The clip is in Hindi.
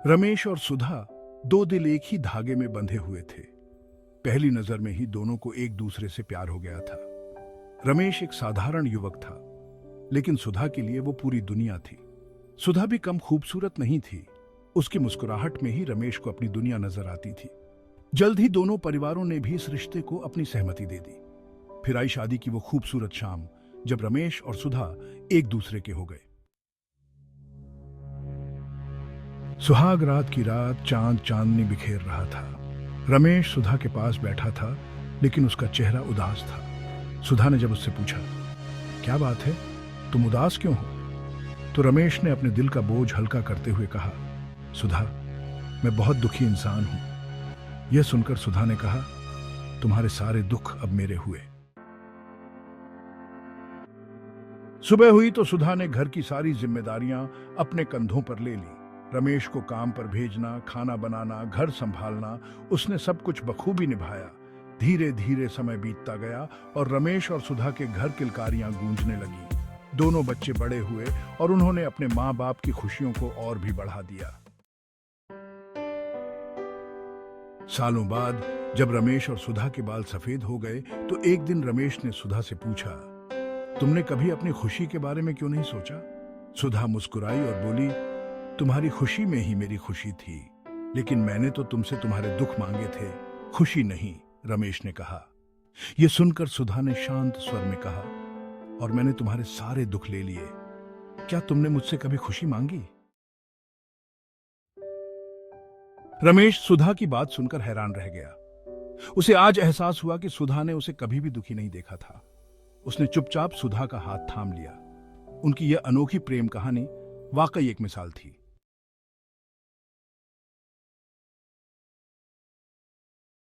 रमेश और सुधा दो दिल एक ही धागे में बंधे हुए थे। पहली नजर में ही दोनों को एक दूसरे से प्यार हो गया था। रमेश एक साधारण युवक था, लेकिन सुधा के लिए वो पूरी दुनिया थी। सुधा भी कम खूबसूरत नहीं थी। उसकी मुस्कुराहट में ही रमेश को अपनी दुनिया नजर आती थी। जल्द ही दोनों परिवारों ने भी इस रिश्ते को अपनी सहमति दे दी। फिर आई शादी की वो खूबसूरत शाम, जब रमेश और सुधा एक दूसरे के हो गए। सुहाग रात की रात चांद चांदनी बिखेर रहा था। रमेश सुधा के पास बैठा था, लेकिन उसका चेहरा उदास था। सुधा ने जब उससे पूछा, क्या बात है, तुम उदास क्यों हो? तो रमेश ने अपने दिल का बोझ हल्का करते हुए कहा, सुधा, मैं बहुत दुखी इंसान हूं। यह सुनकर सुधा ने कहा, तुम्हारे सारे दुख अब मेरे हुए। सुबह हुई तो सुधा ने घर की सारी जिम्मेदारियां अपने कंधों पर ले ली। रमेश को काम पर भेजना, खाना बनाना, घर संभालना, उसने सब कुछ बखूबी निभाया। धीरे धीरे समय बीतता गया और रमेश और सुधा के घर किलकारियां गूंजने लगी। दोनों बच्चे बड़े हुए और उन्होंने अपने माँ बाप की खुशियों को और भी बढ़ा दिया। सालों बाद जब रमेश और सुधा के बाल सफेद हो गए, तो एक दिन रमेश ने सुधा से पूछा, तुमने कभी अपनी खुशी के बारे में क्यों नहीं सोचा? सुधा मुस्कुराई और बोली, तुम्हारी खुशी में ही मेरी खुशी थी, लेकिन मैंने तो तुमसे तुम्हारे दुख मांगे थे, खुशी नहीं, रमेश ने कहा। यह सुनकर सुधा ने शांत स्वर में कहा, और मैंने तुम्हारे सारे दुख ले लिए, क्या तुमने मुझसे कभी खुशी मांगी? रमेश सुधा की बात सुनकर हैरान रह गया। उसे आज एहसास हुआ कि सुधा ने उसे कभी भी दुखी नहीं देखा था। उसने चुपचाप सुधा का हाथ थाम लिया। उनकी यह अनोखी प्रेम कहानी वाकई एक मिसाल थी।